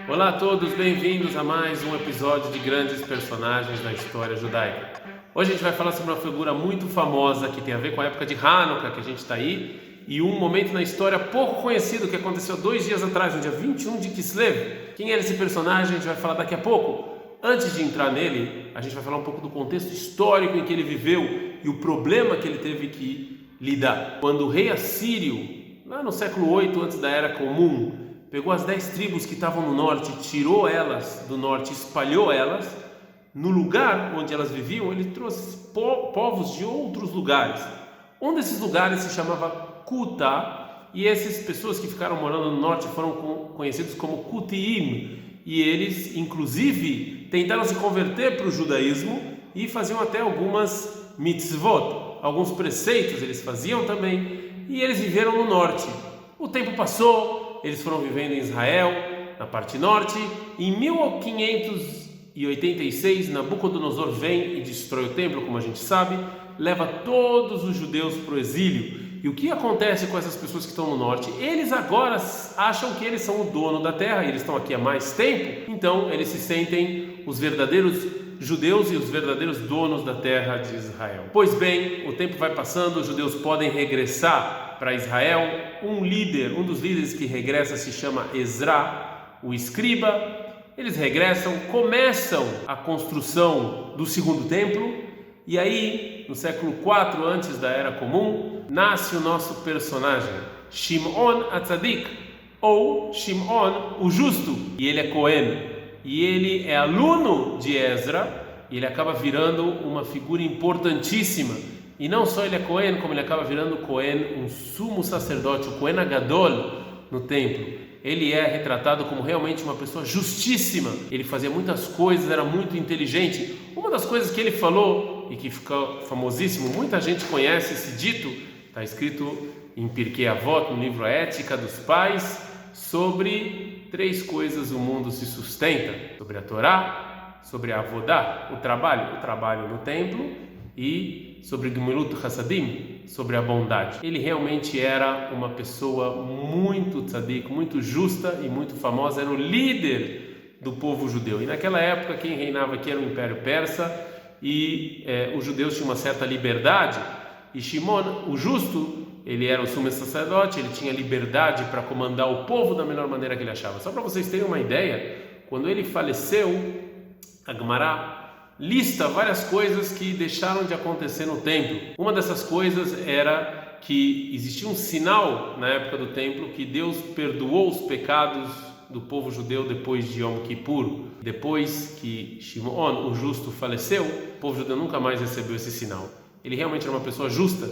Olá a todos, bem-vindos a mais um episódio de grandes personagens da história judaica. Hoje a gente vai falar sobre uma figura muito famosa que tem a ver com a época de Hanukkah que a gente está aí e um momento na história pouco conhecido que aconteceu 2 dias atrás, no dia 21 de Kislev. Quem era esse personagem a gente vai falar daqui a pouco. Antes de entrar nele, a gente vai falar um pouco do contexto histórico em que ele viveu e o problema que ele teve que lidar. Quando o rei assírio, lá no século 8 antes da Era Comum, pegou as 10 tribos que estavam no norte, tirou elas do norte, espalhou elas, no lugar onde elas viviam, ele trouxe povos de outros lugares. Um desses lugares se chamava Kuta, e essas pessoas que ficaram morando no norte foram conhecidos como Kutiim, e eles, inclusive, tentaram se converter para o judaísmo e faziam até algumas mitzvot, alguns preceitos eles faziam também, e eles viveram no norte. O tempo passou, eles foram vivendo em Israel, na parte norte. Em 1586, Nabucodonosor vem e destrói o templo, como a gente sabe, leva todos os judeus para o exílio. E o que acontece com essas pessoas que estão no norte? Eles agora acham que eles são o dono da terra, eles estão aqui há mais tempo, então eles se sentem os verdadeiros judeus e os verdadeiros donos da terra de Israel. Pois bem, o tempo vai passando, os judeus podem regressar para Israel. Um dos líderes que regressa se chama Ezra, o escriba. Eles regressam, começam a construção do segundo templo, e aí, no século 4 antes da Era Comum, nasce o nosso personagem, Shimon HaTzadik, ou Shimon, o Justo, e ele é Cohen, e ele é aluno de Ezra, e ele acaba virando uma figura importantíssima. E não só ele é Cohen, como ele acaba virando Cohen, um sumo sacerdote, o Cohen Agadol no templo. Ele é retratado como realmente uma pessoa justíssima. Ele fazia muitas coisas, era muito inteligente. Uma das coisas que ele falou, e que ficou famosíssimo, muita gente conhece esse dito, está escrito em Pirkei Avot, no livro A Ética dos Pais, sobre 3 coisas o mundo se sustenta: sobre a Torá, sobre a Avodá, o trabalho no templo, e sobre Gemilut Hassadim, sobre a bondade. Ele realmente era uma pessoa muito tzadik, muito justa e muito famosa, era o líder do povo judeu. E naquela época quem reinava aqui era o Império Persa, e os judeus tinham uma certa liberdade, e Shimon, o justo, ele era o sumo sacerdote, ele tinha liberdade para comandar o povo da melhor maneira que ele achava. Só para vocês terem uma ideia, quando ele faleceu, a Gemara lista várias coisas que deixaram de acontecer no templo. Uma dessas coisas era que existia um sinal na época do templo que Deus perdoou os pecados do povo judeu depois de Yom Kippur. Depois que Shimon, o justo, faleceu, o povo judeu nunca mais recebeu esse sinal. Ele realmente era uma pessoa justa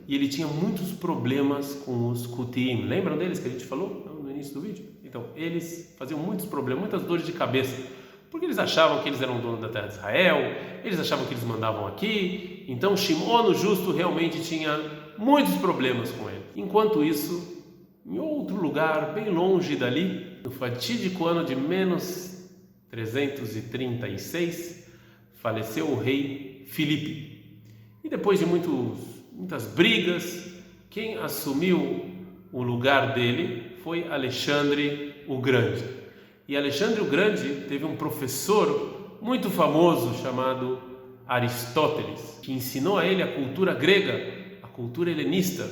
e ele tinha muitos problemas com os Kutiim. Lembram deles que a gente falou no início do vídeo? Então, eles faziam muitos problemas, muitas dores de cabeça, porque eles achavam que eles eram donos da terra de Israel, eles achavam que eles mandavam aqui. Então Shimon, o justo, realmente tinha muitos problemas com ele. Enquanto isso, em outro lugar, bem longe dali, no fatídico ano de menos 336, faleceu o rei Filipe. E depois de muitas brigas, quem assumiu o lugar dele foi Alexandre o Grande. E Alexandre o Grande teve um professor muito famoso chamado Aristóteles, que ensinou a ele a cultura grega, a cultura helenista.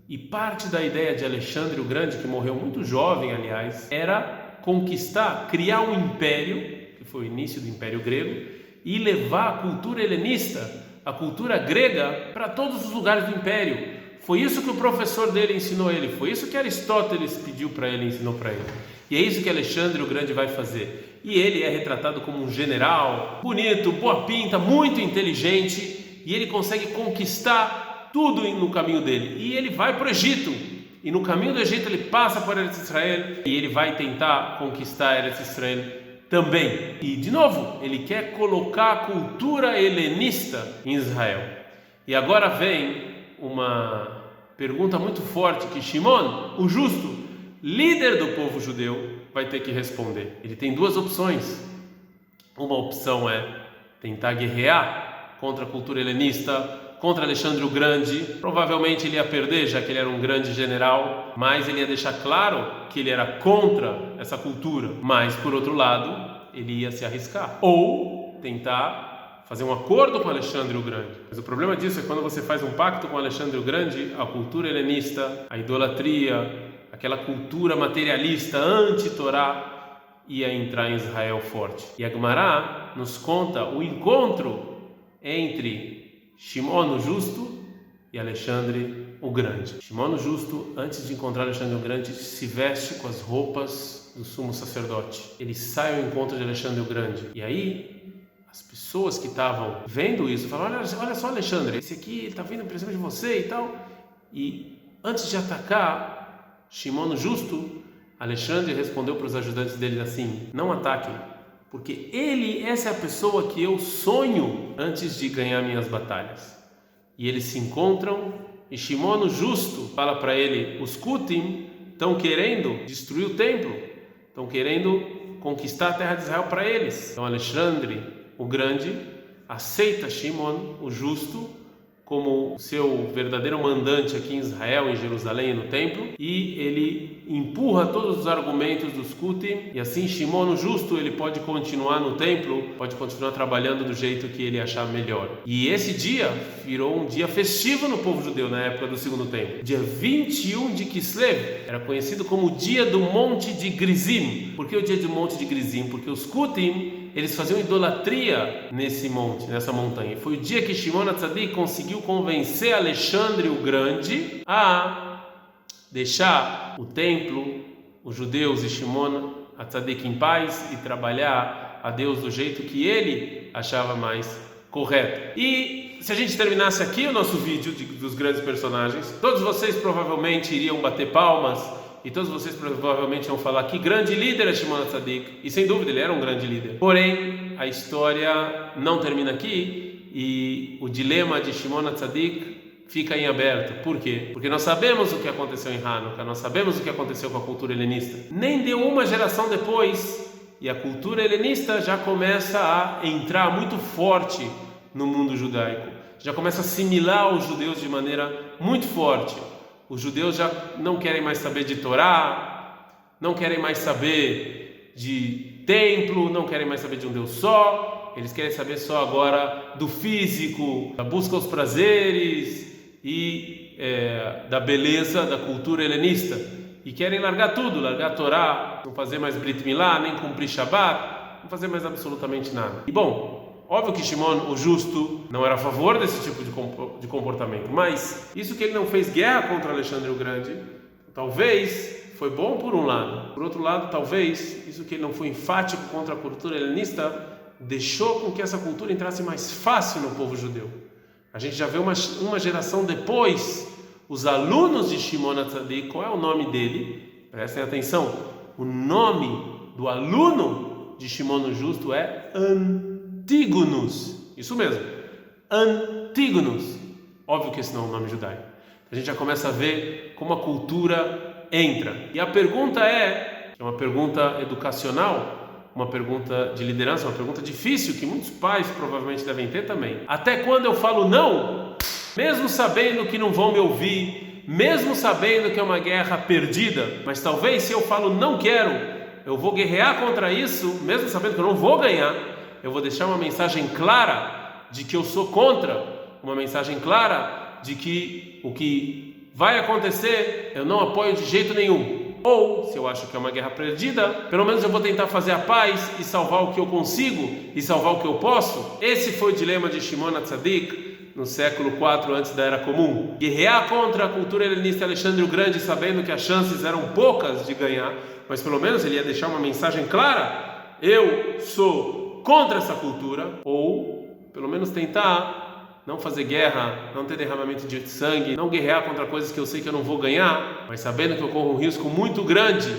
E parte da ideia de Alexandre o Grande, que morreu muito jovem, aliás, era conquistar, criar um império, que foi o início do Império Grego, e levar a cultura helenista, a cultura grega, para todos os lugares do império. Foi isso que o professor dele ensinou a ele, foi isso que Aristóteles pediu para ele, ensinou para ele. E é isso que Alexandre o Grande vai fazer. E ele é retratado como um general, bonito, boa pinta, muito inteligente, e ele consegue conquistar tudo no caminho dele. E ele vai para o Egito, e no caminho do Egito ele passa por Eretz Israel, e ele vai tentar conquistar Eretz Israel também. E de novo, ele quer colocar a cultura helenista em Israel. E agora vem uma pergunta muito forte que Shimon, o justo, líder do povo judeu, vai ter que responder. Ele tem 2 opções. Uma opção é tentar guerrear contra a cultura helenista, contra Alexandre o Grande. Provavelmente ele ia perder, já que ele era um grande general, mas ele ia deixar claro que ele era contra essa cultura. Mas, por outro lado, ele ia se arriscar ou tentar fazer um acordo com Alexandre o Grande. Mas o problema disso é que quando você faz um pacto com Alexandre o Grande, a cultura helenista, a idolatria, aquela cultura materialista anti-Torá ia entrar em Israel forte. E a Gemara nos conta o encontro entre Shimon o Justo e Alexandre o Grande. Shimon o Justo, antes de encontrar Alexandre o Grande, se veste com as roupas do sumo sacerdote. Ele sai ao encontro de Alexandre o Grande. E aí, as pessoas que estavam vendo isso falaram: olha só, Alexandre, esse aqui está vindo para cima de você e tal. E antes de atacar Shimon o Justo, Alexandre respondeu para os ajudantes dele assim: não ataquem, porque essa é a pessoa que eu sonho antes de ganhar minhas batalhas. E eles se encontram e Shimon o Justo fala para ele: os Kutim estão querendo destruir o templo, estão querendo conquistar a terra de Israel para eles. Então Alexandre o Grande aceita Shimon o Justo como seu verdadeiro mandante aqui em Israel, em Jerusalém e no templo, e ele empurra todos os argumentos dos Kutim, e assim Shimon o Justo ele pode continuar no templo, pode continuar trabalhando do jeito que ele achar melhor. E esse dia virou um dia festivo no povo judeu na época do segundo templo. Dia 21 de Kislev era conhecido como o dia do Monte de Grizim. Por que o dia do Monte de Grizim? Porque os Kutim eles faziam idolatria nesse monte, nessa montanha. Foi o dia que Shimon HaTzadik conseguiu convencer Alexandre o Grande a deixar o templo, os judeus e Shimon HaTzadik em paz e trabalhar a Deus do jeito que ele achava mais correto. E se a gente terminasse aqui o nosso vídeo dos grandes personagens, todos vocês provavelmente iriam bater palmas e todos vocês provavelmente vão falar: que grande líder é Shimon HaTzadik. E sem dúvida ele era um grande líder. Porém, a história não termina aqui e o dilema de Shimon HaTzadik fica em aberto. Por quê? Porque nós sabemos o que aconteceu em Hanukkah, nós sabemos o que aconteceu com a cultura helenista. Nem deu uma geração depois e a cultura helenista já começa a entrar muito forte no mundo judaico. Já começa a assimilar os judeus de maneira muito forte. Os judeus já não querem mais saber de Torá, não querem mais saber de templo, não querem mais saber de um Deus só. Eles querem saber só agora do físico, da busca aos prazeres e da beleza da cultura helenista. E querem largar tudo, largar a Torá, não fazer mais Brit Milá, nem cumprir Shabat, não fazer mais absolutamente nada. E bom, óbvio que Shimon, o Justo, não era a favor desse tipo de comportamento, mas isso que ele não fez guerra contra Alexandre o Grande, talvez foi bom por um lado. Por outro lado, talvez isso que ele não foi enfático contra a cultura helenista deixou com que essa cultura entrasse mais fácil no povo judeu. A gente já vê uma geração depois, os alunos de Shimon HaTzadik. Qual é o nome dele? Prestem atenção. O nome do aluno de Shimon o Justo é Antígonos. Isso mesmo, Antígonos. Óbvio que esse não é um nome judaico. A gente já começa a ver como a cultura entra. E a pergunta é uma pergunta educacional, uma pergunta de liderança, uma pergunta difícil que muitos pais provavelmente devem ter também. Até quando eu falo não, mesmo sabendo que não vão me ouvir, mesmo sabendo que é uma guerra perdida, mas talvez se eu falo não quero, eu vou guerrear contra isso, mesmo sabendo que eu não vou ganhar, eu vou deixar uma mensagem clara de que eu sou contra, uma mensagem clara de que o que vai acontecer eu não apoio de jeito nenhum. Ou, se eu acho que é uma guerra perdida, pelo menos eu vou tentar fazer a paz e salvar o que eu consigo e salvar o que eu posso. Esse foi o dilema de Shimon HaTzadik no século IV antes da Era Comum. Guerrear contra a cultura helenista Alexandre o Grande, sabendo que as chances eram poucas de ganhar, mas pelo menos ele ia deixar uma mensagem clara: eu sou contra essa cultura. Ou, pelo menos tentar não fazer guerra, não ter derramamento de sangue, não guerrear contra coisas que eu sei que eu não vou ganhar, mas sabendo que eu corro um risco muito grande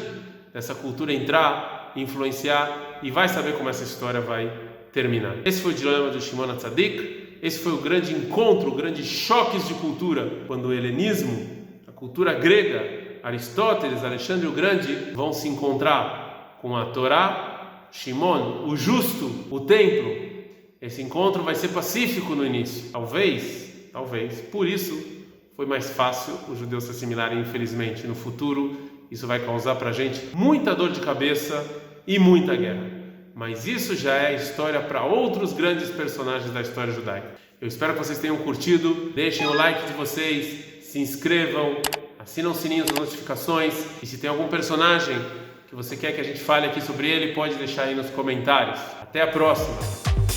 dessa cultura entrar, influenciar, e vai saber como essa história vai terminar. Esse foi o dilema de Shimon HaTzadik, esse foi o grande encontro, grandes choques de cultura, quando o helenismo, a cultura grega, Aristóteles, Alexandre o Grande, vão se encontrar com a Torá, Shimon, o justo, o templo. Esse encontro vai ser pacífico no início. Talvez talvez. Por isso foi mais fácil os judeus se assimilarem, infelizmente. No futuro, isso vai causar para a gente muita dor de cabeça e muita guerra. Mas isso já é história para outros grandes personagens da história judaica. Eu espero que vocês tenham curtido. Deixem o like de vocês, se inscrevam, assinem o sininho das notificações. E se tem algum personagem que você quer que a gente fale aqui sobre ele, pode deixar aí nos comentários. Até a próxima!